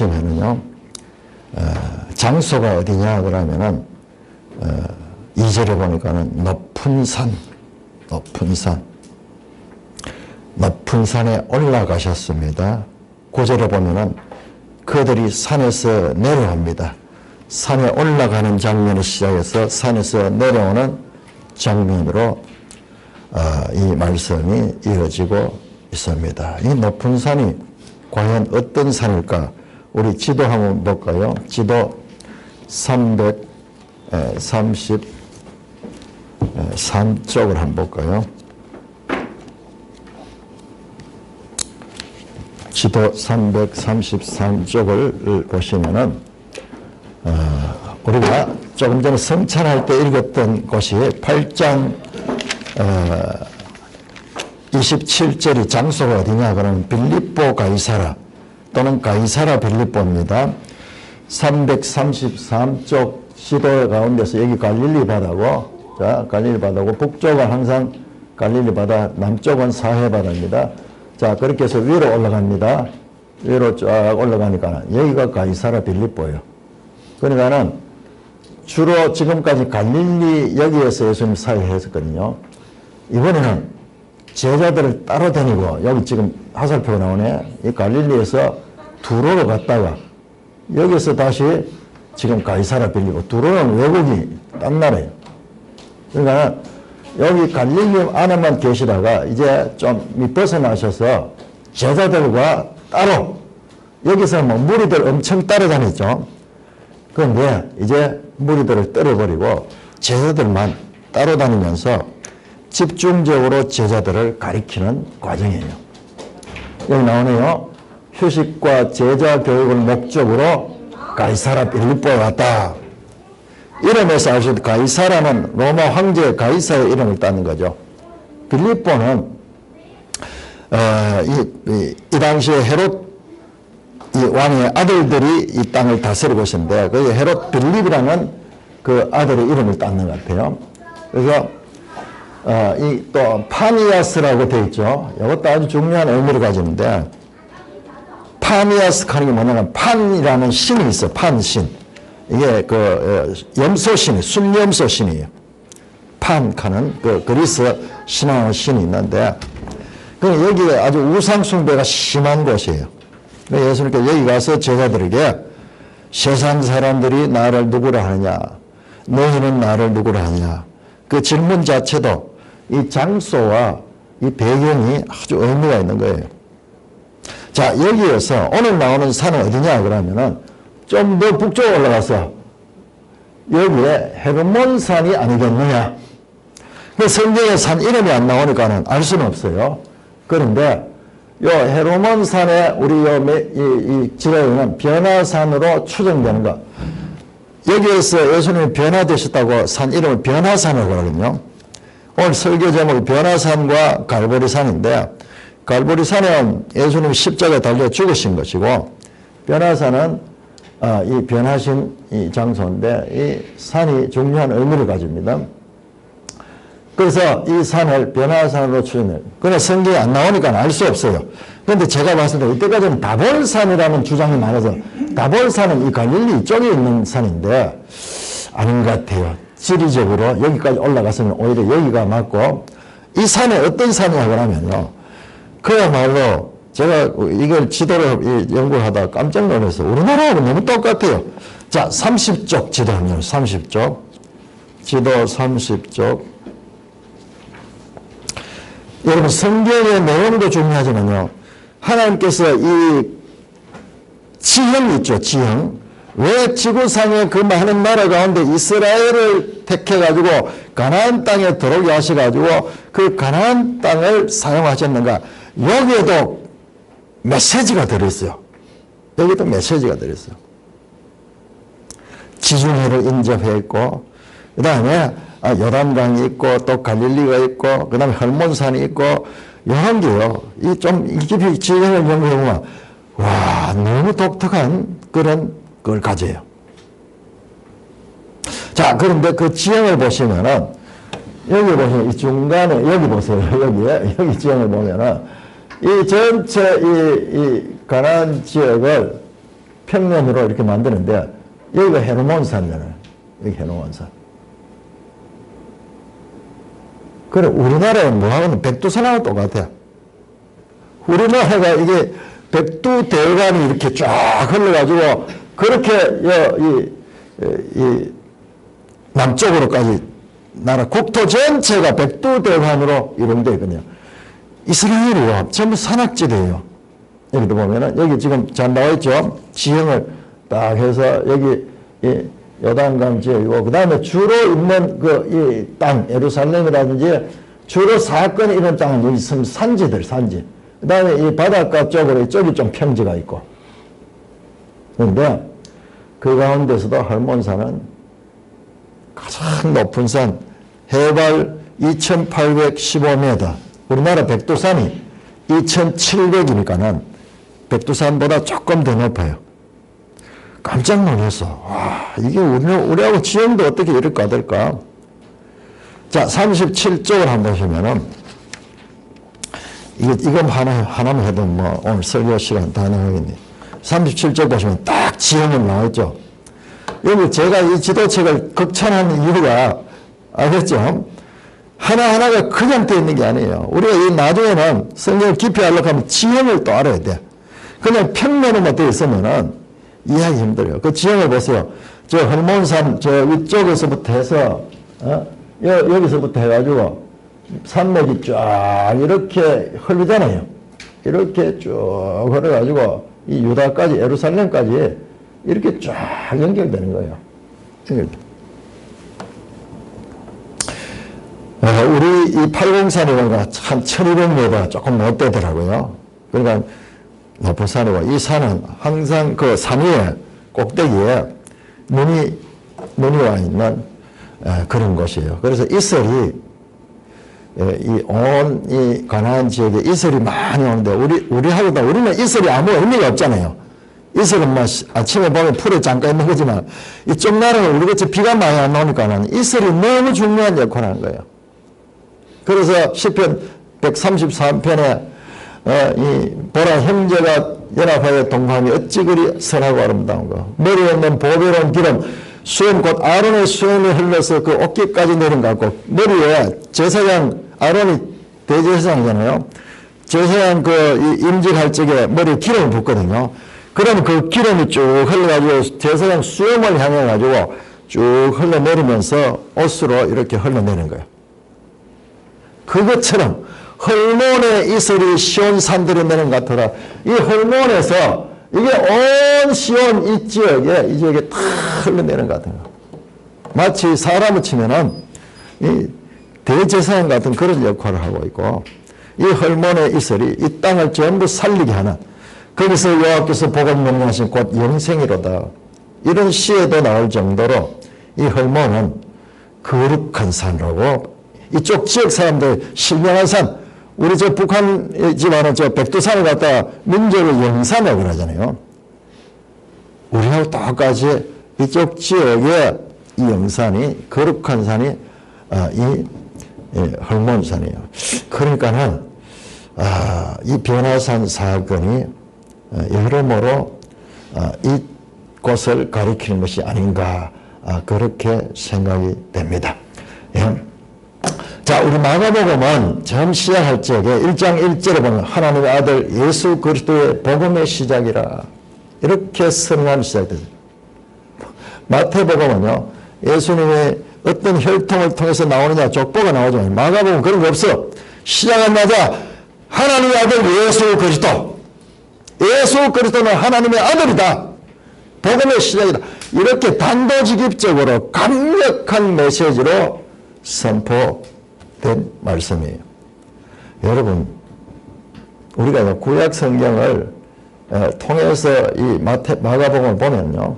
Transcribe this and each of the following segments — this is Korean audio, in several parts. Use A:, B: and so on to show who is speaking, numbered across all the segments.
A: 보시면은요, 장소가 어디냐 그러면은 2절에 보니까는 높은 산에 올라가셨습니다. 9절에 보면은 그들이 산에서 내려옵니다. 산에 올라가는 장면을 시작해서 산에서 내려오는 장면으로 이 말씀이 이어지고 있습니다. 이 높은 산이 과연 어떤 산일까? 우리 지도 한번 볼까요? 지도 333쪽을 한번 볼까요? 지도 333쪽을 보시면은 우리가 조금 전에 성찬할 때 읽었던 곳이 8장 27절이 장소가 어디냐 그러면 빌립보 가이사라 또는 가이사라 빌립보입니다. 333쪽 지도 가운데서 여기 갈릴리 바다고, 자, 갈릴리 바다고, 북쪽은 항상 갈릴리 바다, 남쪽은 사해 바다입니다. 자, 그렇게 해서 위로 올라갑니다. 위로 쫙 올라가니까 여기가 가이사라 빌립보예요. 그러니까는 주로 지금까지 갈릴리 여기에서 예수님 사역했었거든요. 이번에는 제자들을 따로 다니고, 여기 지금 화살표가 나오네. 이 갈릴리에서 두로로 갔다가 여기서 다시 지금 가이사라 빌리고, 두로는 외국이 딴 나라예요. 그러니까 여기 갈릴리 안에만 계시다가 이제 좀 밑벗어나셔서 제자들과 따로, 여기서 뭐 무리들 엄청 따라다녔죠. 그런데 이제 무리들을 떨어버리고 제자들만 따로 다니면서 집중적으로 제자들을 가리키는 과정이에요. 여기 나오네요. 휴식과 제자 교육을 목적으로 가이사라 빌립보에 왔다. 이름에서 알 수 있는 가이사라는 로마 황제 가이사의 이름을 따는 거죠. 빌립보는 이 당시에 헤롯 이 왕의 아들들이 이 땅을 다스리고 있었는데, 그 헤롯 빌립이라는 그 아들의 이름을 따는 것 같아요. 그래서 이 또 파니아스라고 되어 있죠. 이것도 아주 중요한 의미를 가지는데, 파니아스 하는 게 뭐냐면 판이라는 신이 있어요. 판신. 이게 그 염소신이, 순염소신이에요. 판카는 그 그리스 신앙의 신이 있는데, 그 여기에 아주 우상 숭배가 심한 곳이에요. 예수님께서 여기 가서 제자들에게 세상 사람들이 나를 누구라 하느냐, 너희는 나를 누구라 하느냐, 그 질문 자체도 이 장소와 이 배경이 아주 의미가 있는 거예요. 자, 여기에서 오늘 나오는 산은 어디냐 그러면은 좀 더 북쪽으로 올라가서 여기에 헤르몬산이 아니겠느냐. 그 성경에 산 이름이 안 나오니까는 알 수는 없어요. 그런데 요 헤르몬산에 우리 이 지도에는 변화산으로 추정되는 것. 여기에서 예수님이 변화되셨다고 산 이름을 변화산이라고 하거든요. 오늘 설교 제목이 변화산과 갈보리산인데, 갈보리산은 예수님이 십자가에 달려 죽으신 것이고, 변화산은 이 변하신 이 장소인데, 이 산이 중요한 의미를 가집니다. 그래서 이 산을 변화산으로 추정해요. 그러나 성경이 안 나오니까 알 수 없어요. 그런데 제가 봤을 때 이때까지는 다볼산이라는 주장이 많아서, 다볼산은 이 갈릴리 이쪽에 있는 산인데 아닌 것 같아요. 지리적으로 여기까지 올라갔으면 오히려 여기가 맞고, 이 산이 어떤 산이냐고 하면요, 그야말로 제가 이걸 지도를 연구하다가 깜짝 놀라서 우리나라하고 너무 똑같아요. 자, 30쪽 지도 한번 30쪽. 지도 30쪽. 여러분, 성경의 내용도 중요하지만요, 하나님께서 이 지형 있죠, 지형. 왜 지구상의 그 많은 나라 가운데 이스라엘을 택해가지고 가나안 땅에 들어오게 하셔가지고 그 가나안 땅을 사용하셨는가? 여기에도 메시지가 들어있어요. 여기도 메시지가 들어있어요. 지중해를 인접해 있고, 그 다음에 요단강이 있고, 또 갈릴리가 있고, 그 다음에 헐몬산이 있고, 여러 게요. 이 좀 깊이 지형을 연구해보면, 와, 너무 독특한 그런 걸 가져요. 자, 그런데 그 지형을 보시면은, 여기 보시면 이 중간에, 여기 보세요. 여기 지형을 보면은, 이 전체 이 가나안 지역을 평면으로 이렇게 만드는데 여기가 헤르몬산이잖아요. 여기 헤르몬산. 그래, 우리나라는 뭐하고는 백두산하고 똑같아요. 우리나라가 이게 백두대간이 이렇게 쫙 흘러가지고 그렇게 이 남쪽으로까지 나라 국토 전체가 백두대간으로 이루어져 있거든요. 이스라엘이요, 전부 산악지대예요. 여기도 보면은 여기 지금 잘 나와 있죠. 지형을 딱 해서 여기 이 요단강 지역이고 그 다음에 주로 있는 그 이 땅 예루살렘이라든지 주로 사건이 이런 땅은 여기 있으면 산지들 산지. 그 다음에 이 바닷가 쪽으로 이쪽이 좀 평지가 있고. 그런데 그 가운데서도 헐몬산은 가장 높은 산 해발 2815m. 우리나라 백두산이 2700이니까는 백두산보다 조금 더 높아요. 깜짝 놀랐어. 와, 이게 우리하고 지형도 어떻게 이럴까 될까? 자, 37쪽을 한번 보시면은, 이건 하나만 해도 뭐, 오늘 설교 시간 다 나가겠네. 37쪽 보시면 딱 지형은 나와있죠. 여기 제가 이 지도책을 극찬하는 이유가, 알겠죠? 하나하나가 그냥 되어 있는 게 아니에요. 우리가 이 나중에는 성경을 깊이 하려고 하면 지형을 또 알아야 돼. 그냥 평면으로만 되어 있으면은 이해하기 힘들어요. 그 지형을 보세요. 저 헐몬산 저 위쪽에서부터 해서, 여기서부터 해가지고 산맥이 쫙 이렇게 흐르잖아요. 이렇게 쭉 흐려가지고 이 유다까지, 예루살렘까지 이렇게 쫙 연결되는 거예요. 우리 이 팔공산이가 한 1200m 조금 못 되더라고요. 그러니까 높은 산이고, 이 산은 항상 그 산 위에 꼭대기에 눈이 와 있는 그런 곳이에요. 그래서 이슬이 이 가나안 지역에 이슬이 많이 오는데 우리는 이슬이 아무 의미가 없잖아요. 이슬은 뭐 아침에 보면 풀에 잠깐 있는 거지만 이쪽 나라는 우리같이 비가 많이 안 나오니까는 이슬이 너무 중요한 역할을 하는 거예요. 그래서 시편 133편에 이 보라 형제가 연합하여 동함이 어찌 그리 선하고 아름다운가. 머리에 있는 보배로운 기름 수염 곧 아론의 수염이 흘러서 그 어깨까지 내린 것 같고, 머리에 제사장 아론이 대제사장이잖아요. 제사장 그 임직할 적에 머리에 기름을 붓거든요. 그럼 그 기름이 쭉 흘러가지고 제사장 수염을 향해 가지고 쭉 흘러내리면서 옷으로 이렇게 흘러내리는 거예요. 그것처럼 헐몬의 이슬이 시온 산들이 내는 것 같더라. 이 헐몬에서 이게 온 시온 이 지역에 다 흘러내는 것 같은 거. 마치 사람을 치면은 이 대제사장 같은 그런 역할을 하고 있고, 이 헐몬의 이슬이 이 땅을 전부 살리게 하는, 거기서 여호와께서 복을 명령하신 곧 영생이로다. 이런 시에도 나올 정도로 이 헐몬은 거룩한 산이라고, 이쪽 지역 사람들 실명한 산, 우리 저 북한 집안은 저 백두산을 갖다 민족의 영산이라고 그러잖아요. 우리하고 똑같이 이쪽 지역의 이 영산이, 거룩한 산이 이 헐몬산이에요. 그러니까는 이 변화산 사건이 여러모로 이곳을 가리키는 것이 아닌가, 그렇게 생각이 됩니다. 예. 자, 우리 마가복음은 처음 시작할 적에 1장 1절에 보면 하나님의 아들 예수 그리스도의 복음의 시작이라, 이렇게 선언하면 시작되죠. 마태복음은요, 예수님의 어떤 혈통을 통해서 나오느냐 족보가 나오죠. 마가복음은 그런 거 없어. 시작하자마자 하나님의 아들 예수 그리스도, 예수 그리스도는 하나님의 아들이다, 복음의 시작이다, 이렇게 단도직입적으로 강력한 메시지로 선포된 말씀이에요. 여러분, 우리가 구약 성경을 통해서 이 마가복음을 보면요,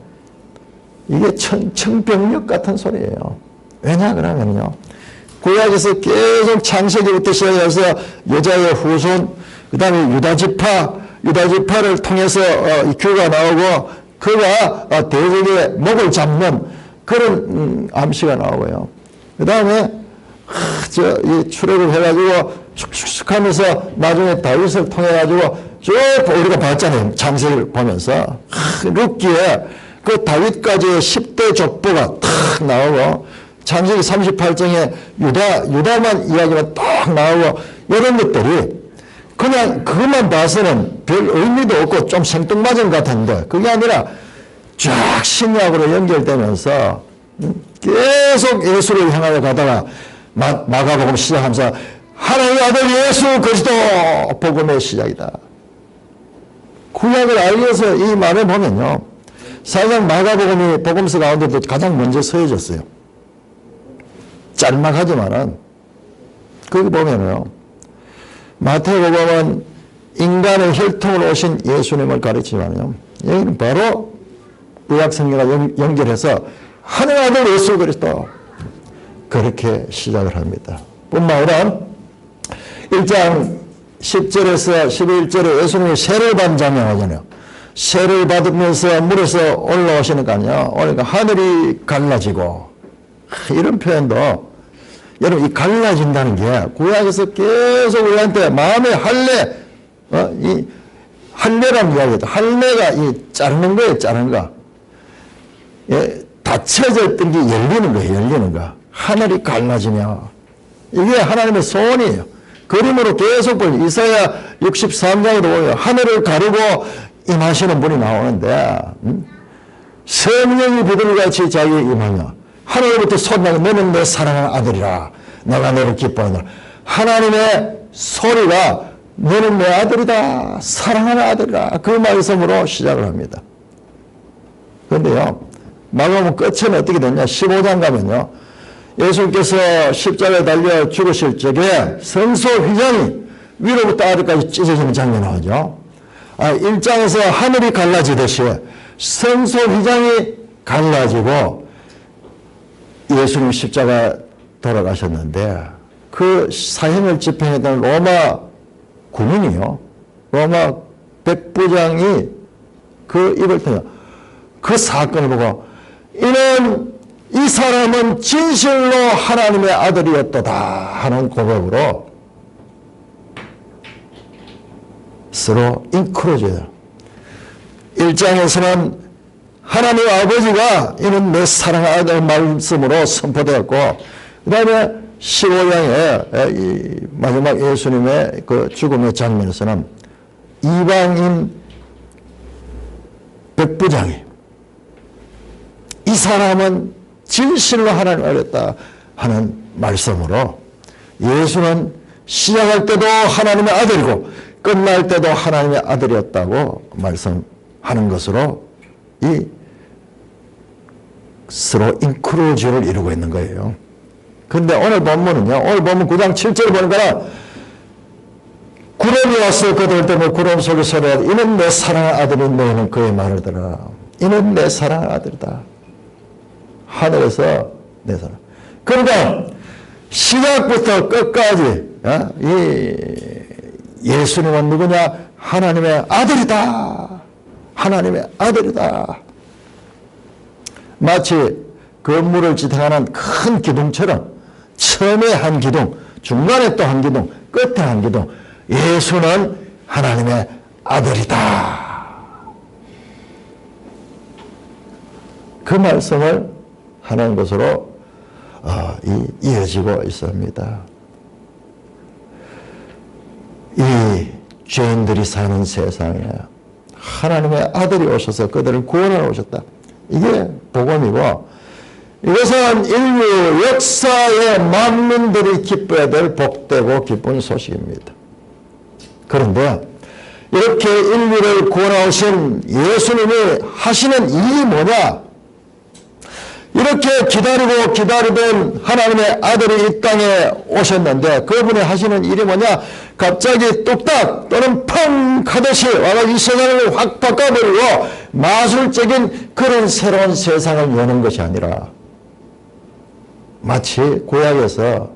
A: 이게 청병력 같은 소리예요. 왜냐 그러면요, 구약에서 계속 창세기부터 시작해서 여자의 후손, 그 다음에 유다지파를 통해서 규가 나오고, 그가 대적의 목을 잡는 그런 암시가 나오고요. 그 다음에 이 출애굽을 해가지고 축축축 하면서 나중에 다윗을 통해가지고 쭉 우리가 봤잖아요. 창세기를 보면서 룻기에 그 다윗까지의 10대 족보가 탁 나오고 창세기 38장에 유다만 이야기가 딱 나오고 이런 것들이 그냥 그것만 봐서는 별 의미도 없고 좀 생뚱맞은 것 같은데 그게 아니라 쫙 신약으로 연결되면서 계속 예수를 향하여 가다가 마가복음 시작하면서 하나님의 아들 예수 그리스도 복음의 시작이다. 구약을 알려서 이 말을 보면요. 사실상 마가복음이 복음서 가운데도 가장 먼저 서해졌어요. 짤막하지만은 거기 보면요. 마태복음은 인간의 혈통으로 오신 예수님을 가르치지만요. 여기는 바로 구약 성경과 연결해서 하나님의 아들 예수 그리스도 그렇게 시작을 합니다. 뿐만 아니라 1장 10절에서 11절에 예수님이 세를 받은 장면 하잖아요. 세를 받으면서 물에서 올라오시는 거 아니에요. 그러니까 하늘이 갈라지고 이런 표현도 여러분 이 갈라진다는 게 구약에서 계속 우리한테 마음의 할례 이 할례라는 이야기죠. 할례가 이 자르는 거예요. 자르는 거. 예, 닫혀졌던 게 열리는 거예요. 열리는 거. 하늘이 갈라지며 이게 하나님의 소원이에요. 그림으로 계속 보면 이사야 63장에도 보면 하늘을 가르고 임하시는 분이 나오는데 성령이 비둘기같이 자기에 임하며 하늘로부터 소리나고 너는 내 사랑하는 아들이라 내가 너를 기뻐하노라. 하나님의 소리가 너는 내 아들이다 사랑하는 아들이라 그 말씀으로 시작을 합니다. 그런데요 마가복음 끝은 어떻게 됐냐 15장 가면요 예수님께서 십자가에 달려 죽으실 적에 성소 휘장이 위로부터 아래까지 찢어지는 장면이 나오죠. 1장에서 하늘이 갈라지듯이 성소 휘장이 갈라지고 예수님 십자가 돌아가셨는데 그 사형을 집행했던 로마 군인이요. 로마 백부장이 그 입을 통해 그 사건을 보고 이 사람은 진실로 하나님의 아들이었도다 하는 고백으로 서로 인크로즈예요. 1장에서는 하나님 아버지가 이는 내 사랑하는 아들 말씀으로 선포되었고 그 다음에 15장에 이 마지막 예수님의 그 죽음의 장면에서는 이방인 백부장이 이 사람은 진실로 하나님을 알았다 하는 말씀으로 예수는 시작할 때도 하나님의 아들이고 끝날 때도 하나님의 아들이었다고 말씀하는 것으로 이 서로 인크루즈를 이루고 있는 거예요. 그런데 오늘 본문은요. 오늘 본문 9장 7절을 보니까 구름이 와서 그들 때문에 구름 속에 소리하다 이는 내 사랑하는 아들인 너희는 그의 말을 들어라. 이는 내 사랑하는 아들이다. 하늘에서 내 사랑. 그러니까 시작부터 끝까지 이 예수님은 누구냐? 하나님의 아들이다. 하나님의 아들이다. 마치 건물을 지탱하는 큰 기둥처럼 처음에 한 기둥, 중간에 또 한 기둥, 끝에 한 기둥. 예수는 하나님의 아들이다. 그 말씀을 하는 것으로 이어지고 있습니다. 이 죄인들이 사는 세상에 하나님의 아들이 오셔서 그들을 구원하러 오셨다. 이게 복음이고 이것은 인류 역사의 만민들이 기뻐야 될 복되고 기쁜 소식입니다. 그런데 이렇게 인류를 구원하신 예수님이 하시는 일이 뭐냐? 이렇게 기다리던 하나님의 아들이 이 땅에 오셨는데 그분이 하시는 일이 뭐냐? 갑자기 뚝딱 또는 펑 하듯이 와서 이 세상을 확 바꿔버리고 마술적인 그런 새로운 세상을 여는 것이 아니라 마치 구약에서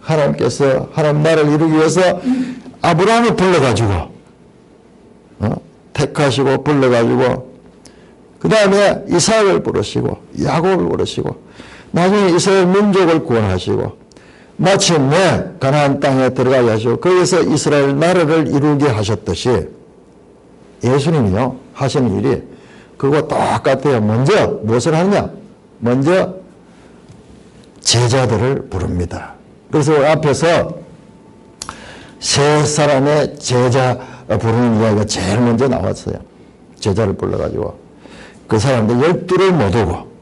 A: 하나님께서 하나님 나라를 이루기 위해서 아브라함을 불러가지고 택하시고 불러가지고 그 다음에 이삭을 부르시고 야곱을 부르시고 나중에 이스라엘 민족을 구원하시고 마침내 가나안 땅에 들어가게 하시고 거기서 이스라엘 나라를 이루게 하셨듯이 예수님이요 하시는 일이 그거 똑같아요. 먼저 무엇을 하느냐? 먼저 제자들을 부릅니다. 그래서 앞에서 세 사람의 제자 부르는 이야기가 제일 먼저 나왔어요. 제자를 불러가지고 그 사람들 12를 못 오고,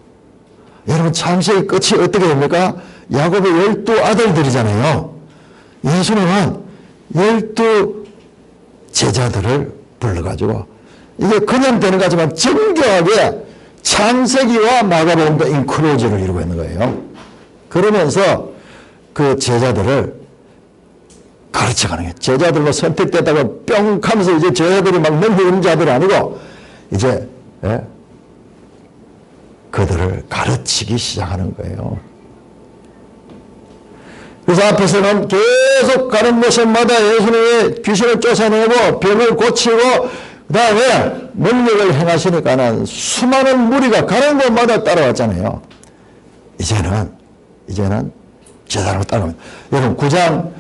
A: 여러분 창세기 끝이 어떻게 됩니까? 야곱의 12아들들이잖아요. 예수님은 12 제자들을 불러가지고, 이게 그냥 되는 거지만 정교하게 창세기와 마가복음과 인클루즈를 이루고 있는 거예요. 그러면서 그 제자들을 가르쳐가는 거예요. 제자들로 선택됐다가 뿅 하면서 이제 제자들이 막 넘기는 자들이 아니고 이제 그들을 가르치기 시작하는 거예요. 그래서 앞에서는 계속 가는 곳마다 예수님이 귀신을 쫓아내고 병을 고치고 그 다음에 능력을 행하시니까는 수많은 무리가 가는 곳마다 따라왔잖아요. 이제는 제자로 따라옵니다. 여러분 9장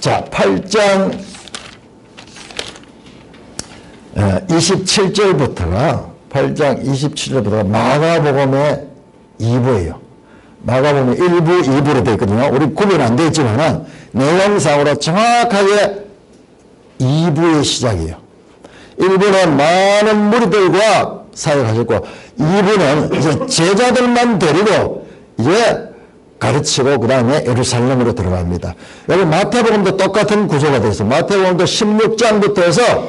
A: 8장 27절부터가 마가복음의 2부예요. 마가복음이 1부, 2부로 되어 있거든요. 우리 구분 안 되어 있지만 내용상으로 정확하게 2부의 시작이에요. 1부는 많은 무리들과 사역하셨고 2부는 이제 제자들만 데리고 이제 가르치고 그 다음에 예루살렘으로 들어갑니다. 여기 마태복음도 똑같은 구조가 되어 있어요. 마태복음도 16장부터 해서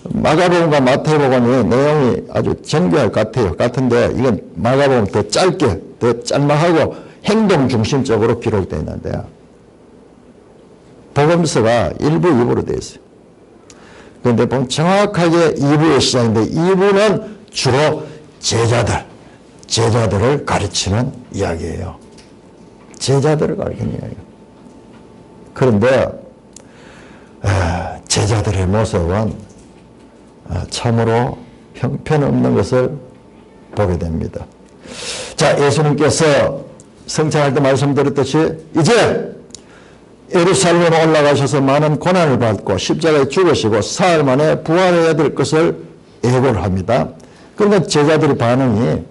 A: 마가복음과 마태복음이 내용이 아주 정교할 것 같아요. 같은데 이건 마가복음 더 짧게, 더 짤막하고 행동 중심적으로 기록되어 있는데요. 복음서가 1부, 2부로 되어 있어요. 그런데 보면 정확하게 2부의 시작인데 2부는 주로 제자들을 가르치는 이야기예요. 제자들을 가르치는 이야기예요. 그런데 제자들의 모습은 참으로 형편없는 것을 보게 됩니다. 자, 예수님께서 성찬할 때 말씀드렸듯이 이제 예루살렘에 올라가셔서 많은 고난을 받고 십자가에 죽으시고 사흘 만에 부활해야 될 것을 예고를 합니다. 그런데 제자들의 반응이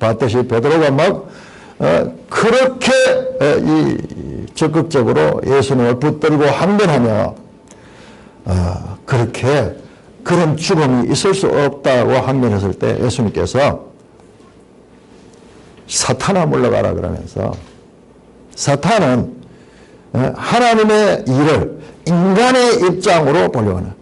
A: 봤듯이 베드로가 막 그렇게 적극적으로 예수님을 붙들고 항변하며 그렇게 그런 죽음이 있을 수 없다고 항변했을 때 예수님께서 사탄아 물러가라 그러면서, 사탄은 하나님의 일을 인간의 입장으로 보려고 하는,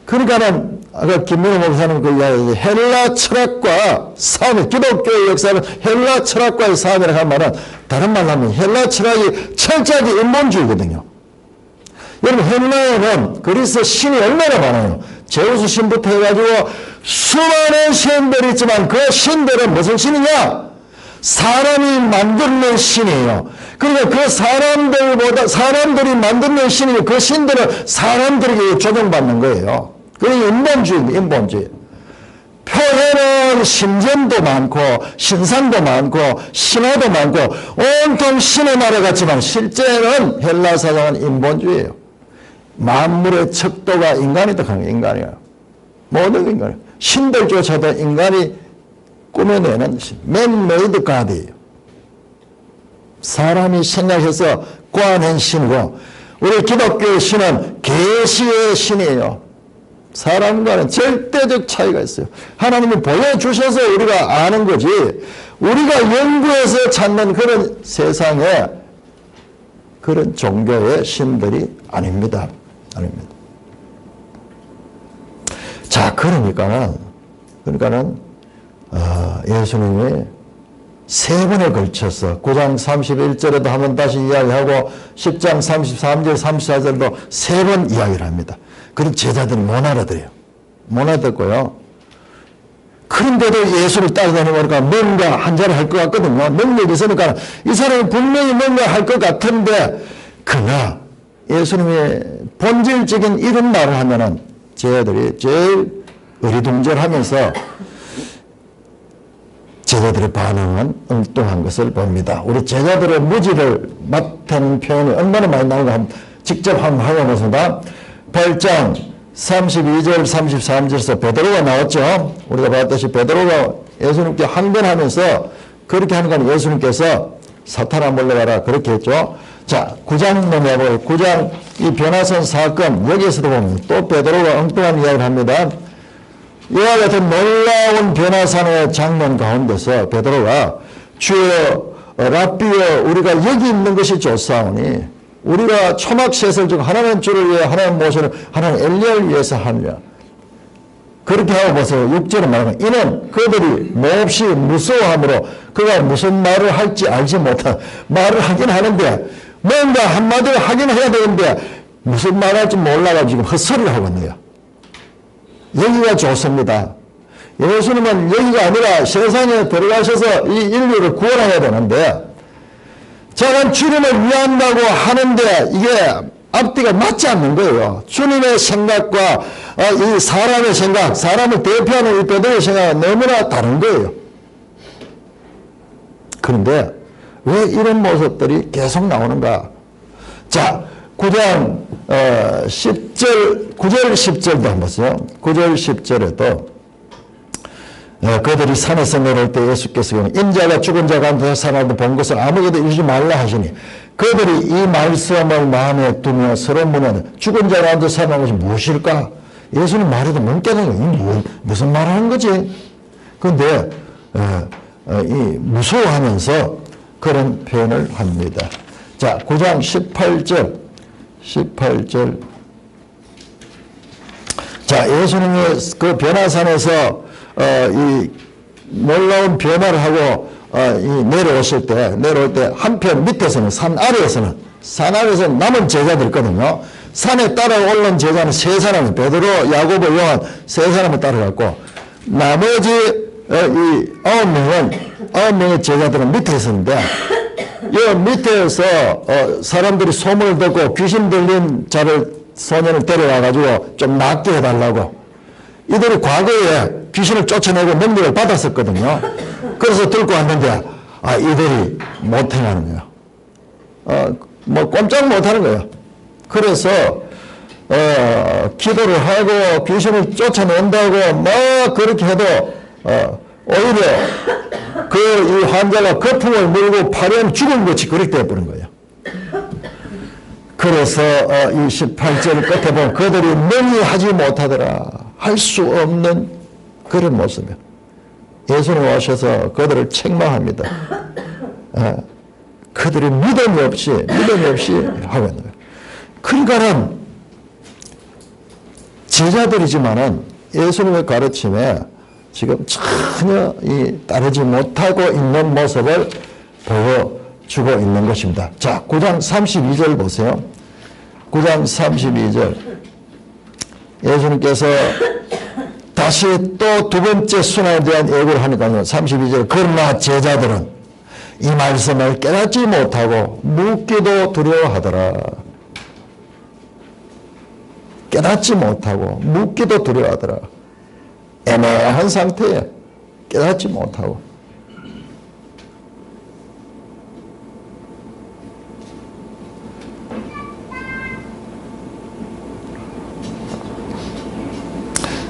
A: 그러니까는 아까 김민호 목사님 그 이야기, 헬라 철학과 싸움, 기독교의 역사는 헬라 철학과의 싸움이라고 하는 말은 다른 말로 하면 헬라 철학이 철저하게 인본주의거든요. 여러분 헬라에는 그리스 신이 얼마나 많아요. 제우스 신부터 해가지고 수많은 신들이 있지만 그 신들은 무슨 신이냐? 사람이 만들어낸 신이에요. 그러니까 그 사람들이 만들어낸 신이고 그 신들은 사람들에게 조정받는 거예요. 그게 인본주의입니다. 인본주의. 표현은 신전도 많고 신상도 많고 신화도 많고 온통 신의 나라 같지만 실제는 헬라 사상은 인본주의예요. 만물의 척도가 인간이다 하는 게 인간이에요. 모든 게 인간이에요. 신들조차도 인간이 꾸며내는 man-made God이에요. 사람이 생각해서 꾸어낸 신이고, 우리 기독교의 신은 계시의 신이에요. 사람과는 절대적 차이가 있어요. 하나님이 보여주셔서 우리가 아는 거지, 우리가 연구해서 찾는 그런 세상에 그런 종교의 신들이 아닙니다. 자, 그러니까는 예수님이 세 번에 걸쳐서 9장 31절에도 한번 다시 이야기하고 10장 33절, 34절도 세 번 이야기를 합니다. 그런 제자들이 못 알아들어요. 못 알아듣고요. 그런데도 예수를 따라다니니까 뭔가 한 자를 할 것 같거든요. 능력이 있으니까 이 사람은 분명히 뭔가 할 것 같은데, 그러나 예수님의 본질적인 이런 말을 하면은 제자들이 제일 어리둥절하면서 제자들의 반응은 엉뚱한 것을 봅니다. 우리 제자들의 무지를 맡는 표현이 얼마나 많이 나오는가 직접 한번 확인해보겠습니다. 8장 32절, 33절에서 베드로가 나왔죠. 우리가 봤듯이 베드로가 예수님께 항변하면서 그렇게 하는 건 예수님께서 사탄아 물러가라 그렇게 했죠. 자, 9장 넘어가고 9장 이 변화선 사건 여기에서도 보면 또 베드로가 엉뚱한 이야기를 합니다. 이와 같은 놀라운 변화산의 장면 가운데서 베드로가 주여 랍비여 우리가 여기 있는 것이 좋사오니 우리가 초막셋을 중 하나는 주를 위해 하나는 모세를 하나는 엘리야를 위해서 하느냐. 그렇게 하고 보세요. 6절에 말하면 이는 그들이 몹시 무서워하므로 그가 무슨 말을 할지 알지 못한 말을 하긴 하는데 뭔가 한마디를 하긴 해야 되는데 무슨 말을 할지 몰라가지고 지금 헛소리를 하고 있네요. 여기가 좋습니다. 예수님은 여기가 아니라 세상에 들어가셔서 이 인류를 구원해야 되는데 저는 주님을 위한다고 하는데 이게 앞뒤가 맞지 않는 거예요. 주님의 생각과 이 사람의 생각, 사람을 대표하는 이 베드로의 생각은 너무나 다른 거예요. 그런데 왜 이런 모습들이 계속 나오는가? 자, 9장 10절, 9절 10절도 한번 보세요. 9절 10절에도 그들이 산에서 내려올 때 예수께서 인자가 죽은 자 가운데서 살아나도 본 것을 아무에게도 이루지 말라 하시니 그들이 이 말씀을 마음에 두며 서로 문하는 죽은 자 가운데 살아난 것이 무엇일까? 예수님 말에도 못 깨닫는 거예요. 무슨 말을 하는 거지? 그런데 이 무서워하면서 그런 표현을 합니다. 자, 9장 18절 자, 예수님이 그 변화산에서 이 놀라운 변화를 하고 내려올 때 한편 밑에서는 산 아래에서는 남은 제자들 있거든요. 산에 따라올른 제자는 세 사람, 베드로, 야고보, 요한 세 사람을 따라갔고 나머지 이 9명의 제자들은 밑에 있었는데 이 밑에서 사람들이 소문을 듣고 귀신 들린 소년을 데려와가지고 좀 낫게 해달라고 이들이 과거에 귀신을 쫓아내고 능력을 받았었거든요. 그래서 들고 왔는데 이들이 못 행하는 거예요. 뭐 꼼짝 못 하는 거예요. 그래서 기도를 하고 귀신을 쫓아낸다고 뭐 그렇게 해도 오히려 이 환자가 거품을 물고 파렴 죽은 것이 그렇게 되어버린 거예요. 그래서 이 18절 끝에 보면 그들이 능히 하지 못하더라. 할 수 없는 그런 모습이에요. 예수님 오셔서 그들을 책망합니다. 그들이 믿음이 없이 하고 있는 거예요. 그러니까는 제자들이지만은 예수님의 가르침에 지금 전혀 따르지 못하고 있는 모습을 보여주고 있는 것입니다. 자, 9장 32절 보세요. 9장 32절. 예수님께서 다시 또 두 번째 순환에 대한 예고를 하니까요. 32절. 그러나 제자들은 이 말씀을 깨닫지 못하고 묻기도 두려워하더라. 깨닫지 못하고 묻기도 두려워하더라. 애매한 상태에 깨닫지 못하고.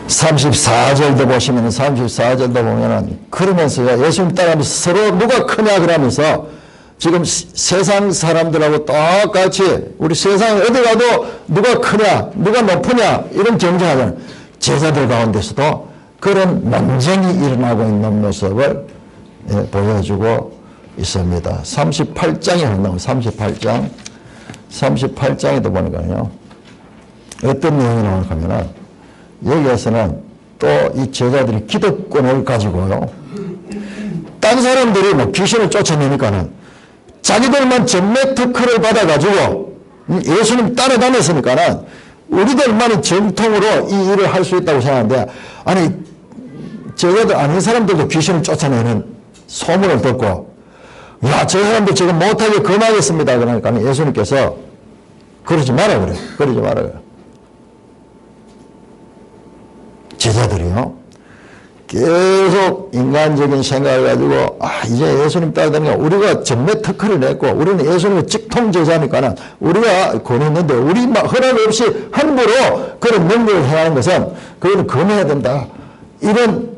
A: (34절도) 보시면 34절도 보면은 그러면서 예수님 따라하면서 서로 누가 크냐 그러면서 지금 세상 사람들하고 똑같이 우리 세상에 어디 가도 누가 크냐 누가 높으냐 이런 경쟁하잖아요. 제자들 가운데서도 그런 논쟁이 일어나고 있는 모습을 보여주고 있습니다. 38장에 한다고 38장에도 보니까요. 어떤 내용이 나오는가 하면은 여기에서는 또 이 제자들이 기득권을 가지고요. 딴 사람들이 뭐 귀신을 쫓아내니까는 자기들만 전매 특허를 받아가지고 예수님 따라다녔으니까는 우리들만이 정통으로 이 일을 할 수 있다고 생각하는데 아니 제자들 아닌 사람들도 귀신을 쫓아내는 소문을 듣고 야, 저 사람들 지금 못하게 금하겠습니다. 그러니까 예수님께서 그러지 마라 그래요. 그러지 마라 그래요. 제자들이요. 계속 인간적인 생각을 가지고 이제 예수님 따르다니까 우리가 전매 특허를 냈고 우리는 예수님의 직통제자니까 우리가 권했는데 우리 허락 없이 함부로 그런 명령을 행하는 것은 그거는 금해야 된다. 이런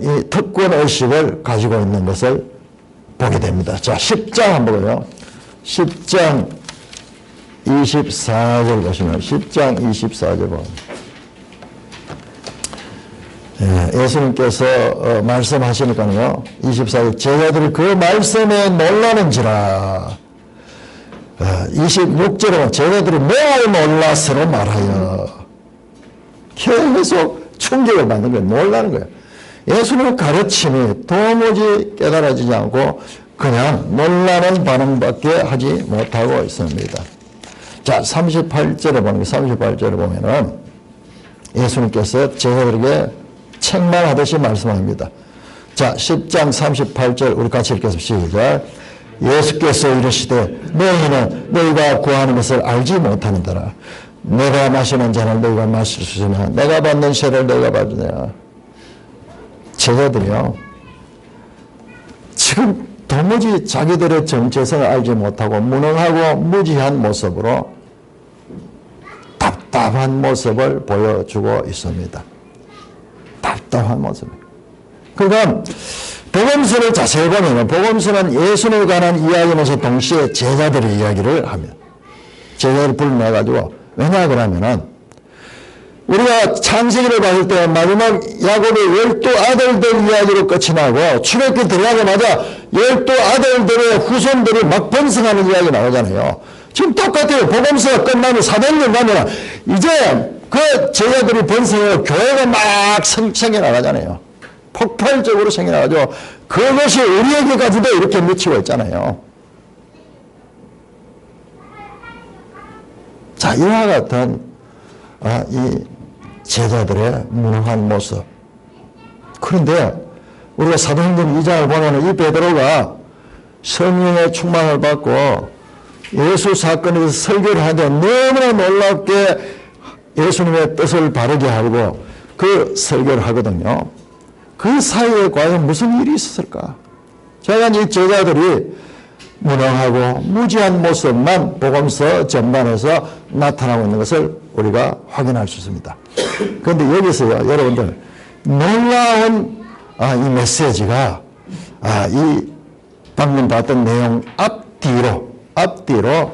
A: 이 특권의식을 가지고 있는 것을 보게 됩니다. 자, 10장 한번 보고요. 10장 24절 보시면 10장 24절 보면 예수님께서 말씀하시니까요. 24절 제자들이 그 말씀에 놀라는지라. 26절에 제자들이 매우 놀라서로 말하여 계속 충격을 받는 거예요. 놀라는 거예요. 예수님의 가르침이 도무지 깨달아지지 않고 그냥 놀라는 반응밖에 하지 못하고 있습니다. 자, 38절에 보면은 예수님께서 제자들에게 책망하듯이 말씀합니다. 자, 10장 38절 우리 같이 읽겠습니다. 시작. 예수께서 이르시되 너희는 너희가 구하는 것을 알지 못하는도라. 내가 마시는 잔을 너희가 마실 수 있으나 내가 받는 세를 너희가 받으냐. 제자들이요. 지금 도무지 자기들의 정체성을 알지 못하고 무능하고 무지한 모습으로 답답한 모습을 보여주고 있습니다. 답답한 모습. 그러니까 복음서를 자세히 보면 복음서는 예수님에 관한 이야기면서 동시에 제자들의 이야기를 하면 제자들을 불러내가지고 왜냐 그러면은 우리가 창세기를 봤을 때 마지막 야곱의 12아들들 이야기로 끝이 나고 출애굽기 들어가자마자 12아들들의 후손들이 막 번성하는 이야기 나오잖아요. 지금 똑같아요. 복음서가 끝나면 사도행전 가면 이제 그 제자들이 번성해서 교회가 막 생겨나가잖아요. 폭발적으로 생겨나가지고 그것이 우리에게까지도 이렇게 미치고 있잖아요. 자, 이와 같은 이 제자들의 무능한 모습. 그런데 우리가 사도행전 2장을 보면 이 베드로가 성령의 충만을 받고 예수 사건에서 설교를 하는데 너무나 놀랍게 예수님의 뜻을 바르게 하고 그 설교를 하거든요. 그 사이에 과연 무슨 일이 있었을까? 제가 이 제자들이 무능하고 무지한 모습만 복음서 전반에서 나타나고 있는 것을 우리가 확인할 수 있습니다. 그런데 여기서요, 여러분들 놀라운 이 메시지가 이 방금 봤던 내용 앞뒤로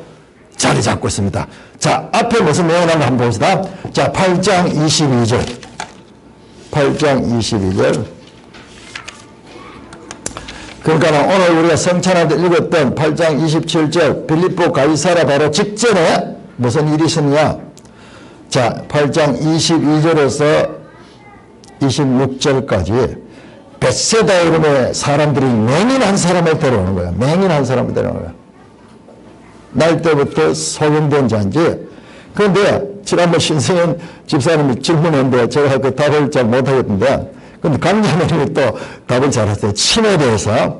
A: 자리 잡고 있습니다. 자, 앞에 무슨 내용이 나오는지 한번 봅시다. 자, 8장 22절. 8장 22절. 그러니까 오늘 우리가 성찬할 때 읽었던 8장 27절 빌립보 가이사랴 바로 직전에 무슨 일이 있었느냐. 자, 8장 22절에서 26절까지 벳세다 이름의 사람들이 맹인 한 사람을 데려오는 거야. 맹인 한 사람을 데려오는 거야. 날 때부터 소경된 자인지. 그런데 지난번 신승현 집사님이 질문했는데 제가 그 답을 잘 못하겠는데 근데 강자님이 또 답을 잘했어요. 침에 대해서.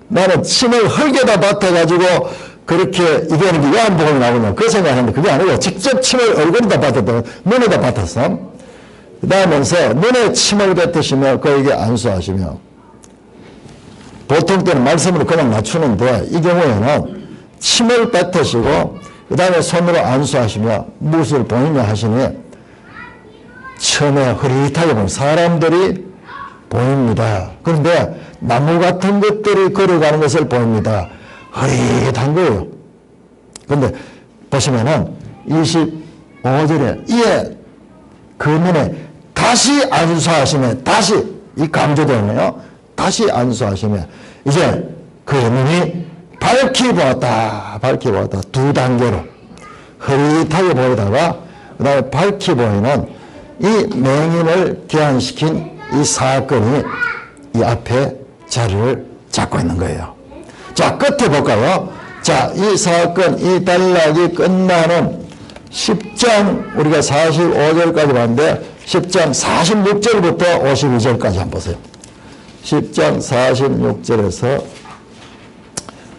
A: 나는 침을 흙에다 받아가지고 그렇게 이겨내는 게 요한복음에 나오냐. 그 생각하는데 그게 아니고 직접 침을 얼굴에다 받았다. 눈에다 받았어. 그 다음에서 눈에 침을 뱉으시며 그에게 안수하시며 보통 때는 말씀으로 그냥 낮추는데 이 경우에는 침을 뱉으시고 그 다음에 손으로 안수하시며 무엇을 보이냐 하시니 처음에 흐릿하게 보면 사람들이 보입니다. 그런데 나무 같은 것들이 걸어가는 것을 보입니다. 흐릿한 거예요. 그런데 보시면은 25절에 이에 그 눈에 다시 안수하시면 다시 이 강조되네요. 다시 안수하시면 이제 그 눈이 밝히 보았다. 두 단계로 흐릿하게 보이다가 그 다음에 밝히 보이는 이 맹인을 귀환시킨 이 사건이 이 앞에 자리를 잡고 있는 거예요. 자, 끝에 볼까요? 자, 이 사건, 이 단락이 끝나는 10장 우리가 45절까지 봤는데 10장 46절부터 52절까지 한번 보세요. 10장 46절에서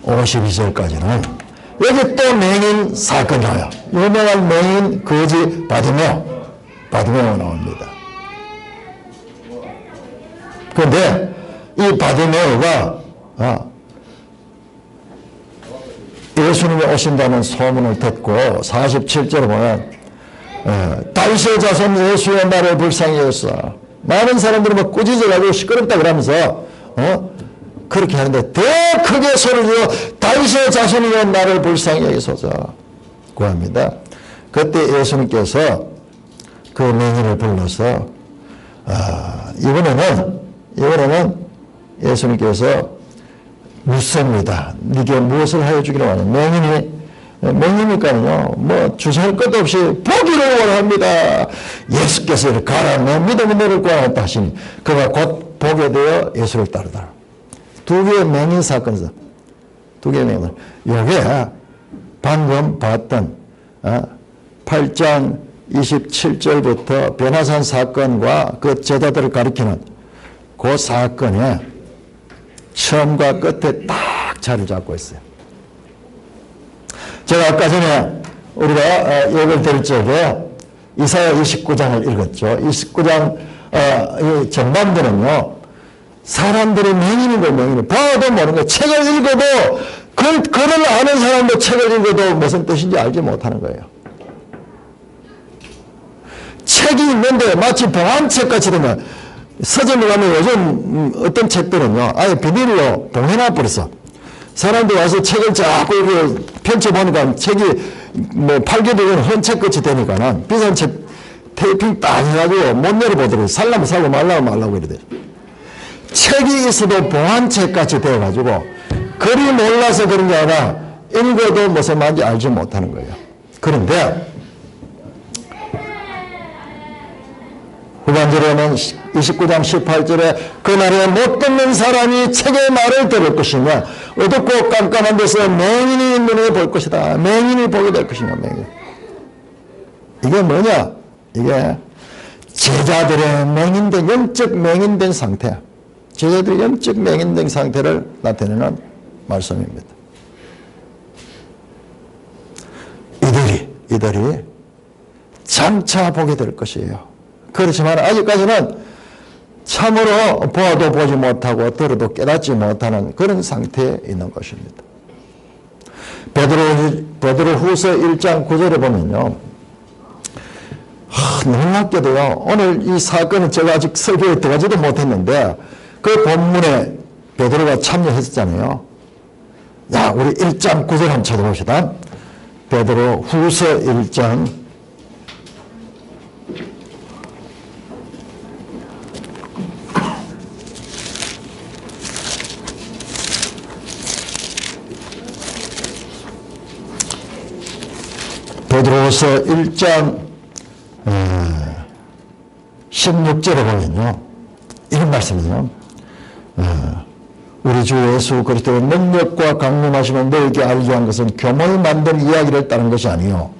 A: 52절까지는 여기 또 맹인 사건이 나와요. 유명한 맹인 거지 바디메오 나옵니다. 그런데 이 바디메오가 예수님이 오신다는 소문을 듣고 47절에 보면 다윗의 자손 예수의 날을 불쌍히 여겼어. 많은 사람들이 막 꾸짖어가지고 시끄럽다 그러면서 그렇게 하는데 더 크게 소리를 지어 다윗의 자손이여 나를 불쌍히 여기소서 구합니다. 그때 예수님께서 그 맹인을 불러서 이번에는 예수님께서 묻습니다. 네게 무엇을 하여 주기를 원하냐. 맹인이니까요, 뭐 주저할 것도 없이 보기를 원합니다. 예수께서 이렇게 가라, 내 믿음이 너를 구하였다 하시니 그가 곧 보게 되어 예수를 따르더라. 두 개의 맹인 사건에서 두 개의 맹인. 요게 방금 봤던 8장 27절부터 변화산 사건과 그 제자들을 가리키는 그 사건의 처음과 끝에 딱 자리를 잡고 있어요. 제가 아까 전에 우리가 예배를 드릴 적에 이사야 29장을 읽었죠. 29장 전반부는요, 사람들이 맹인인 거예요. 맹인이 봐도 모르는 거예요. 책을 읽어도 글을 아는 사람도 책을 읽어도 무슨 뜻인지 알지 못하는 거예요. 책이 있는데 마치 봉안책같이 되면, 서점에 가면 요즘 어떤 책들은요, 아예 비닐로 봉해놔 버렸어. 사람들 와서 책을 자꾸 이렇게 펼쳐보니까 책이 뭐 팔게 되면 헌책같이 되니까는 비싼 책 테이핑 딱 해가지고 못 열어보더라고요. 살라면 사고 말라면 말라고 이러대. 책이 있어도 봉안책같이 되어가지고 글이 몰라서 그런 게 아니라 읽어도 무슨 말인지 알지 못하는 거예요. 그런데 후반절에는 29장 18절에 그날에 못 듣는 사람이 책의 말을 들을 것이며 어둡고 깜깜한 데서 맹인이 눈에 볼 것이다. 맹인이 보게 될 것이며. 맹인. 이게 뭐냐? 이게 제자들의 맹인된, 영적 맹인된 상태, 제자들의 영적 맹인된 상태를 나타내는 말씀입니다. 이들이 장차 보게 될 것이에요. 그렇지만 아직까지는 참으로 보아도 보지 못하고 들어도 깨닫지 못하는 그런 상태에 있는 것입니다. 베드로 후서 1장 9절에 보면요, 놀랍게도요, 오늘 이 사건은 제가 아직 설교에 들어가지도 못했는데 그 본문에 베드로가 참여했었잖아요. 자, 우리 1장 9절 한번 찾아봅시다. 베드로 후서 1장 베드로후서 1장 16절에 보면요, 이런 말씀이에요. 우리 주 예수 그리스도의 능력과 강림하심을 너에게 알게 한 것은 교모를 만든 이야기를 따른 것이 아니요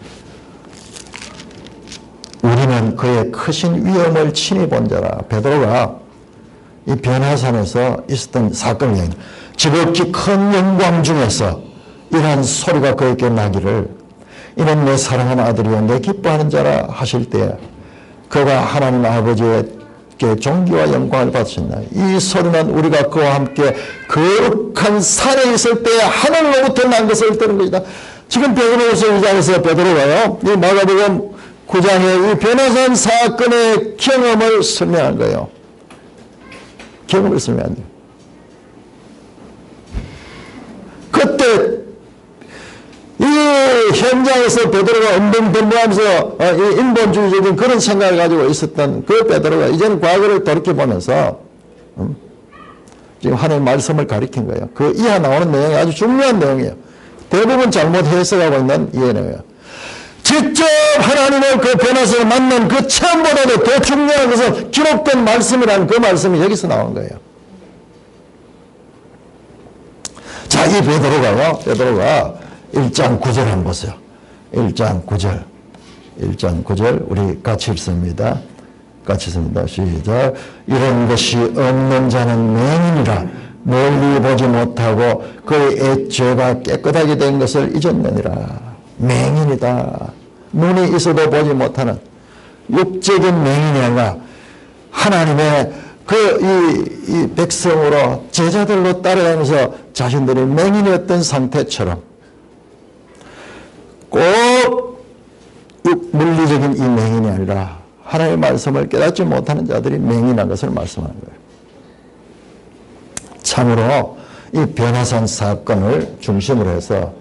A: 우리는 그의 크신 위엄을 친히 본 자라. 베드로가 이 변화산에서 있었던 사건을 얘기해요. 지극히 큰 영광 중에서 이러한 소리가 그에게 나기를 이는 내 사랑하는 아들이요 내 기뻐하는 자라 하실 때 그가 하나님 아버지에게 존귀와 영광을 받으신다. 이 소리는 우리가 그와 함께 거룩한 산에 있을 때 하늘로부터 난 것을 들은 것이다. 지금 베드로후서 2장에서 베드로가요, 이 마가복음 9장의 이 변화산 사건의 경험을 설명한 거예요. 경험을 설명한 거예요. 그때 이 현장에서 베드로가 엄동덤부하면서 인본주의적인 그런 생각을 가지고 있었던 그 베드로가 이제는 과거를 돌이켜보면서 지금 하나님의 말씀을 가리킨 거예요. 그 이하 나오는 내용이 아주 중요한 내용이에요. 대부분 잘못 해석하고 있는 이 내용이에요. 직접 하나님을 그 변화에서 만난 그 처음보다도 더 중요한 것은 기록된 말씀이라는 그 말씀이 여기서 나온 거예요. 자, 이 베드로가 1장 9절 한번 보세요. 1장 9절 우리 같이 읽습니다. 시작. 이런 것이 없는 자는 맹인이라 멀리 보지 못하고 그의 죄가 깨끗하게 된 것을 잊었느니라. 맹인이다. 눈이 있어도 보지 못하는 육적인 맹인이 아니라 하나님의 이 백성으로 제자들로 따라가면서 자신들이 맹인이었던 상태처럼 꼭 물리적인 이 맹인이 아니라 하나님의 말씀을 깨닫지 못하는 자들이 맹인한 것을 말씀하는 거예요. 참으로 이 변화산 사건을 중심으로 해서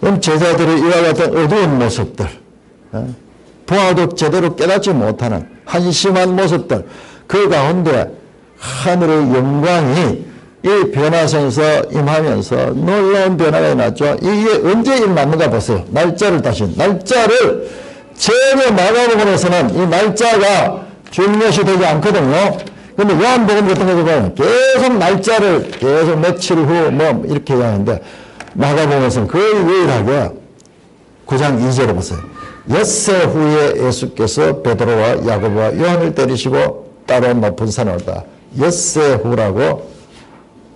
A: 그럼 제자들이 이와 같은 어두운 모습들, 부하도 제대로 깨닫지 못하는 한심한 모습들, 그 가운데 하늘의 영광이 이 변화산에서 임하면서 놀라운 변화가 일어났죠. 이게 언제 일어났는가 보세요. 날짜를 전혀 마가복음에서는 이 날짜가 중요시 되지 않거든요. 근데 요한복음 같은 거 보면 계속 날짜를 계속 며칠 후 뭐 이렇게 하는데 마가복음에서는 거의 유일하게 9장 2절을 보세요. 엿새 후에 예수께서 베드로와 야고보와 요한을 데리시고 따로 높은 산에 오다. 엿새 후라고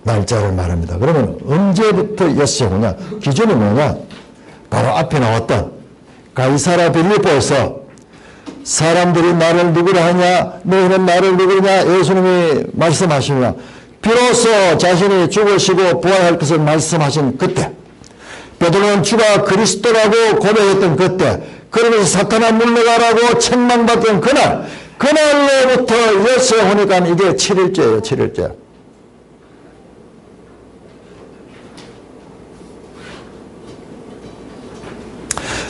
A: 날짜를 말합니다. 그러면 언제부터 엿새 후냐? 기준이 뭐냐? 바로 앞에 나왔던 가이사랴 빌립보에서 사람들이 나를 누구라 하냐? 너희는 나를 누구냐? 예수님이 말씀하시며 비로소 자신이 죽으시고 부활할 것을 말씀하신 그때, 베드로는 주가 그리스도라고 고백했던 그때, 그러면서 사탄아 물러가라고 책망받던 그날로부터 엿새 후니까 이게 7일째예요. 7일째.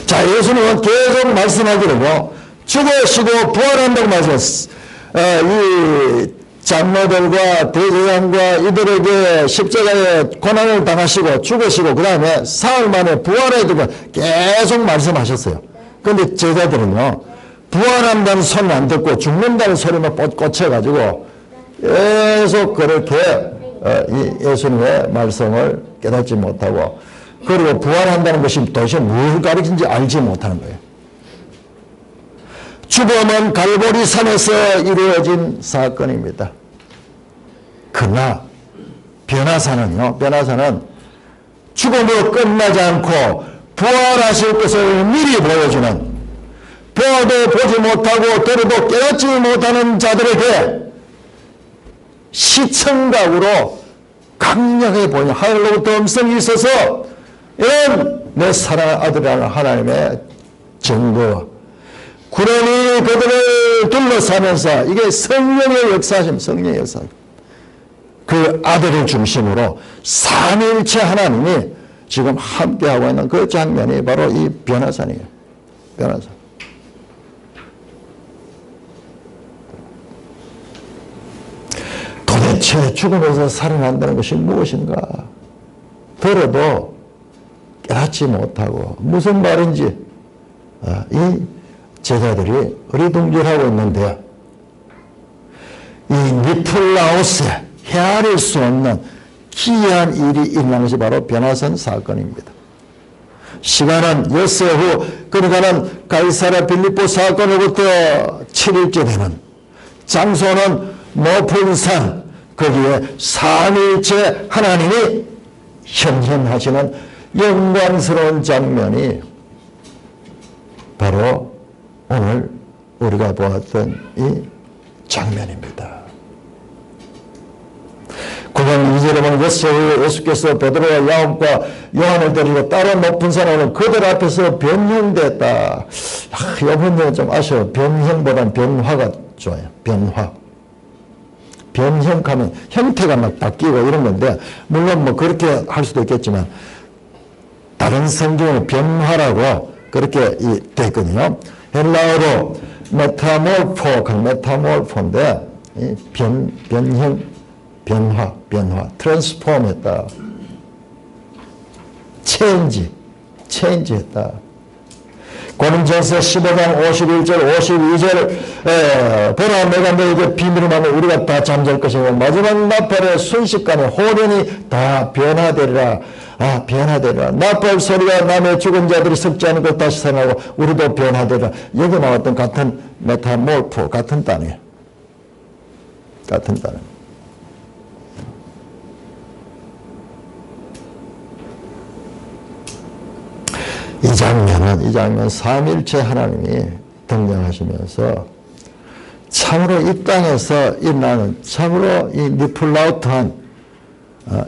A: 자, 예수님은 계속 말씀하기로 죽으시고 부활한다고 말씀했어요. 이 장로들과 대제사장과 이들에게 십자가에 고난을 당하시고 죽으시고 그 다음에 사흘 만에 부활해 두고 계속 말씀하셨어요. 그런데 제자들은요, 부활한다는 소리는 안 듣고 죽는다는 소리만 꽂혀가지고 계속 그렇게 이 예수님의 말씀을 깨닫지 못하고, 그리고 부활한다는 것이 도대체 무엇을 가리키는지 알지 못하는 거예요. 죽음은 갈보리산에서 이루어진 사건입니다. 그러나 변화산은요, 변화산은 죽음으로 끝나지 않고 부활하실 것을 미리 보여주는, 보아도 보지 못하고 들어도 깨닫지 못하는 자들에게 시청각으로 강력하게 보이는 하늘로부터 음성이 있어서 이런 내 사랑하는 아들이라는 하나님의 증거, 구름이 그들을 둘러싸면서 이게 성령의 역사심, 성령의 역사. 그 아들을 중심으로 삼위일체 하나님이 지금 함께하고 있는 그 장면이 바로 이 변화산이에요. 변화산. 도대체 죽음에서 살아난다는 것이 무엇인가? 들어도 깨닫지 못하고 무슨 말인지 이 제자들이 어리둥절하고 있는데, 이 니플라오스에 헤아릴 수 없는 기이한 일이 일어난 것이 바로 변화산 사건입니다. 시간은 엿새 후, 그러니까는 가이사랴 빌립보 사건으로부터 7일째 되는, 장소는 높은 산, 거기에 삼위일체 하나님이 현현하시는 영광스러운 장면이 바로 오늘 우리가 보았던 이 장면입니다. 9장 2절에 보면 엿새 후에 예수께서 베드로와 야곱과 요한을 데리고 따로 높은 산에 오는 그들 앞에서 변형됐다. 이 번역은 좀 아쉬워요. 변형보다는 변화가 좋아요. 변화. 변형하면 형태가 막 바뀌고 이런 건데, 물론 뭐 그렇게 할 수도 있겠지만 다른 성경은 변화라고 그렇게 되어 있거든요. 헬라어로 메타몰포인데 변형, 변화, 트랜스폼했다. 체인지했다. 고린전서 15장 51절 52절 보라 내가 너에게 비밀을 말하면 우리가 다 잠잘 것이고 마지막 나팔의 순식간에 호련히 다 변화되리라. 변화되리라. 나팔 소리가 남의 죽은 자들이 썩지 않은 것 다시 살아나고 우리도 변화되리라. 여기 나왔던 같은 메타몰포, 같은 단어예요. 같은 단어. 이 장면 삼일체 하나님이 등장하시면서 참으로 이 땅에서 일어나는 참으로 이 니플라우트한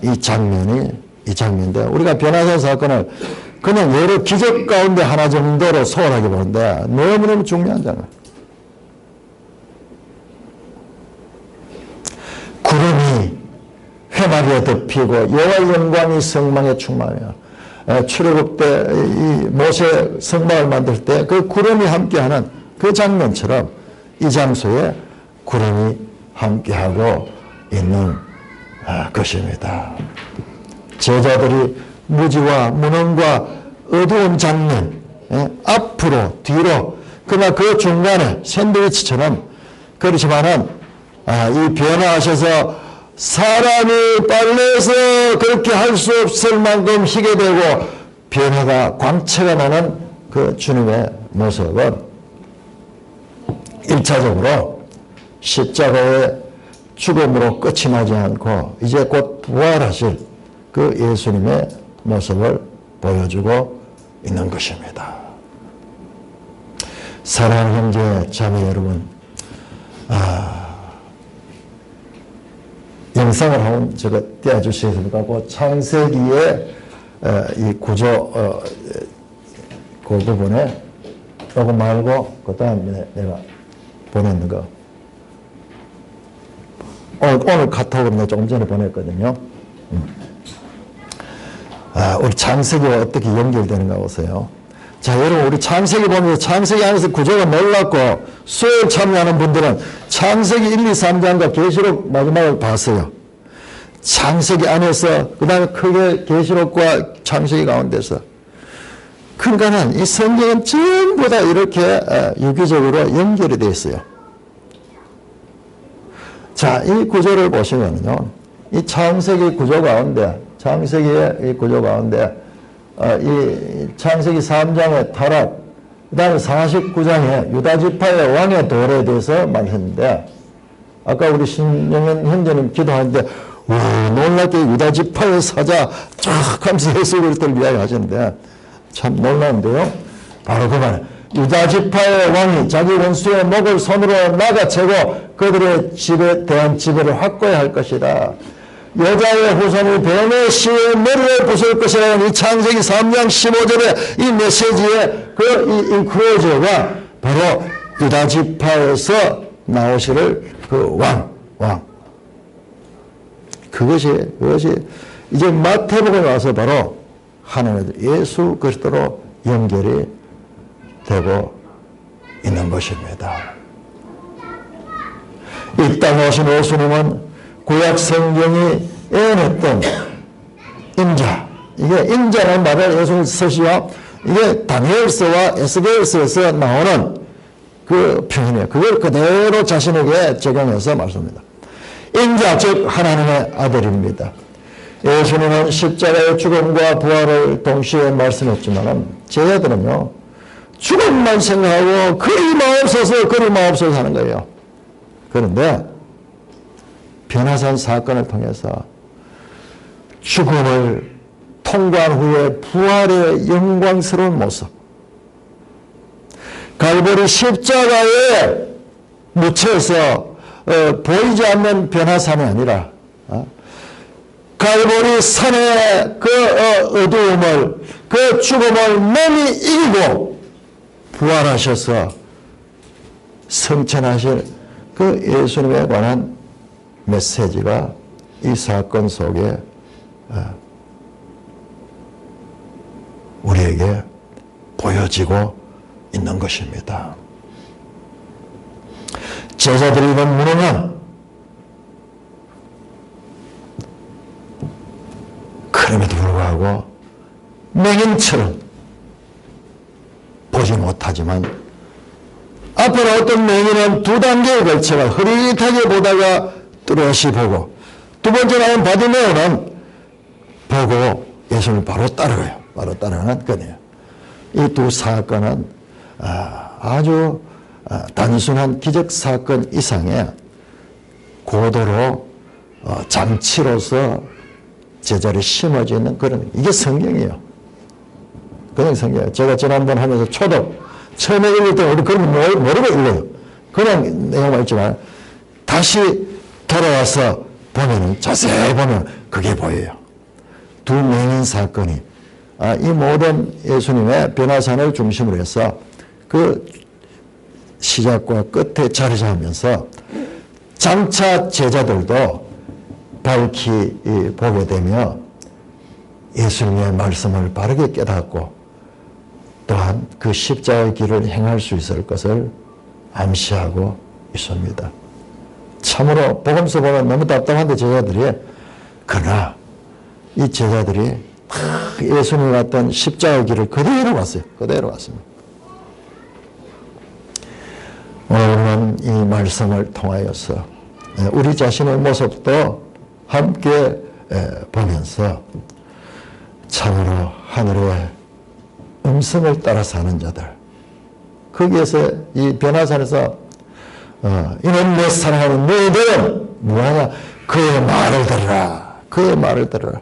A: 이 장면인데, 우리가 변화산 사건을 그냥 여러 기적 가운데 하나 정도로 소홀하게 보는데 너무너무 중요한 장면. 구름이 회막에 덮이고 여호와의 영광이 성막에 충만하며, 출애굽 때 이 모세 성막을 만들 때 그 구름이 함께하는 그 장면처럼 이 장소에 구름이 함께하고 있는 것입니다. 제자들이 무지와 무능과 어두운 장면, 앞으로 뒤로, 그러나 그 중간에 샌드위치처럼, 그렇지만은 이 변화하셔서 사람이 빨래에서 그렇게 할 수 없을 만큼 희게 되고 변화가 광채가 나는 그 주님의 모습은 1차적으로 십자가의 죽음으로 끝이 나지 않고 이제 곧 부활하실 그 예수님의 모습을 보여주고 있는 것입니다. 사랑하는 형제 자매 여러분, 영상을 한번 제가 띄워주시겠습니까? 그 창세기의 이 구조 그 부분에 조금 말고 그 다음에 내가 보냈는 거, 오늘 카톡으로 내가 조금 전에 보냈거든요. 우리 창세기와 어떻게 연결되는가 보세요. 자, 여러분, 우리 창세기 보면서 창세기 안에서 구조가 놀랍고 수요일 참여하는 분들은 창세기 1, 2, 3장과 계시록 마지막을 봤어요. 창세기 안에서, 그 다음에 크게 계시록과 창세기 가운데서. 그러니까는 이 성경은 전부 다 이렇게 유기적으로 연결이 되어 있어요. 자, 이 구조를 보시면요, 이 창세기 구조 가운데, 창세기의 이 구조 가운데, 이 창세기 3장의 타락, 그 다음에 49장의 유다지파의 왕의 돌에 대해서 말했는데, 아까 우리 신영현 형제님 기도하는데, 와, 놀랍게 유다지파의 사자 쫙 하면서 해석을 이야기하셨는데, 참 놀라운데요. 바로 그 말, 유다지파의 왕이 자기 원수의 목을 손으로 나가채고 그들의 집에 대한 지배를 확고히 할 것이다. 여자의 후손이 뱀의 씨의 머리를 부술 것이라는 이 창세기 3장 15절의 이 메시지의 그 인크로저가 바로 유다지파에서 나오실 그 왕. 그것이 이제 마태복음에 와서 바로 하나님의 예수 그리스도로 연결이 되고 있는 것입니다. 이 땅에 오신 예수님은 구약 성경이 예언했던 인자, 이게 인자라는 말을 예수님 쓰시오. 이게 다니엘서와 에스겔서에서 나오는 그 표현이에요. 그걸 그대로 자신에게 적용해서 말씀합니다. 인자, 즉 하나님의 아들입니다. 예수님은 십자가의 죽음과 부활을 동시에 말씀했지만 제자들은요, 죽음만 생각하고 그리 마옵소서 하는 거예요. 그런데 변화산 사건을 통해서 죽음을 통과한 후에 부활의 영광스러운 모습, 갈보리 십자가에 묻혀서 보이지 않는 변화산이 아니라 갈보리 산의 그 어두움을, 그 죽음을 몸이 이기고 부활하셔서 성천하실 그 예수님에 관한 메시지가 이 사건 속에 우리에게 보여지고 있는 것입니다. 제자들이 이런 무능한, 그럼에도 불구하고 맹인처럼 보지 못하지만 앞으로 어떤 맹인은 두 단계에 걸쳐가 흐릿하게 보다가 뚜렷이 보고, 두 번째 나온 바디메오는 보고 예수님을 바로 따라가요. 바로 따라가는 거네요. 이 두 사건은 아주 단순한 기적 사건 이상의 고도로 장치로서 제자리 심어지는 그런, 이게 성경이에요. 그냥 성경이에요. 제가 지난번 하면서 초독 처음에 읽을 때 우리 그런 거 모르고 읽어요. 그냥 내용만 있지만 다시 돌아와서 보면은 자세히 보면 그게 보여요. 두 맹인 사건이 이 모든 예수님의 변화산을 중심으로 해서 그 시작과 끝에 자리 잡으면서 장차 제자들도 밝히 보게 되며 예수님의 말씀을 바르게 깨닫고 또한 그 십자가의 길을 행할 수 있을 것을 암시하고 있습니다. 참으로 복음서 보면 너무 답답한데 제자들이, 그러나 이 제자들이 예수님이 갔던 십자가의 길을 그대로 왔어요. 그대로 왔습니다. 오늘은 이 말씀을 통하여서 우리 자신의 모습도 함께 보면서 참으로 하늘의 음성을 따라 사는 자들, 거기에서 이 변화산에서 이는 내 사랑하는 너희들은 뭐하냐, 그의 말을 들으라, 그의 말을 들으라.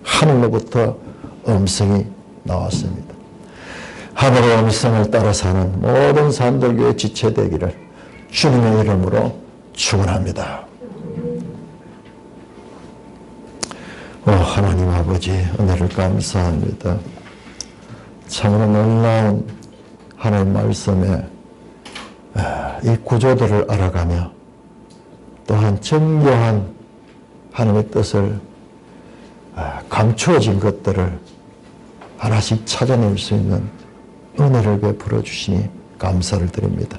A: 하늘로부터 음성이 나왔습니다. 하늘의 음성을 따라 사는 모든 사람들교회 지체되기를 주님의 이름으로 축원합니다. 하나님 아버지, 은혜를 감사합니다. 참으로 놀라운 하나님 말씀에 이 구조들을 알아가며 또한 정교한 하나님의 뜻을 감추어진 것들을 하나씩 찾아낼 수 있는 은혜를 베풀어 주시니 감사를 드립니다.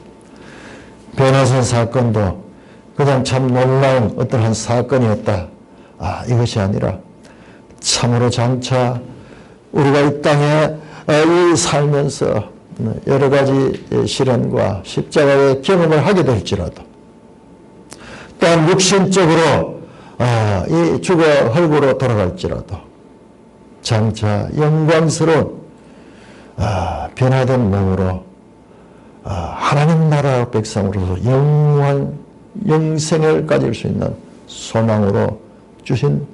A: 변화산 사건도 그냥 참 놀라운 어떠한 사건이었다, 이것이 아니라 참으로 장차 우리가 이 땅에 살면서 여러 가지 시련과 십자가의 경험을 하게 될지라도, 또한 육신적으로 이 죽어 흙으로 돌아갈지라도 장차 영광스러운 변화된 몸으로 하나님 나라 백성으로서 영원한 영생을 가질 수 있는 소망으로 주신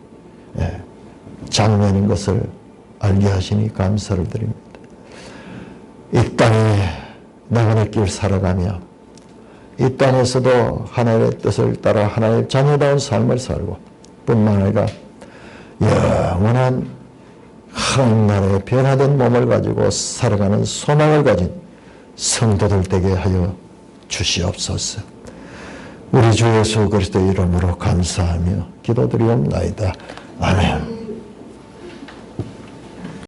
A: 장면인 것을 알게 하시니 감사를 드립니다. 이 땅에 나그네 길 살아가며 이 땅에서도 하나님의 뜻을 따라 하나님의 자녀다운 삶을 살고 뿐만 아니라 영원한 하나님 나라의 변화된 몸을 가지고 살아가는 소망을 가진 성도들 되게 하여 주시옵소서. 우리 주 예수 그리스도의 이름으로 감사하며 기도드리옵나이다. 아멘.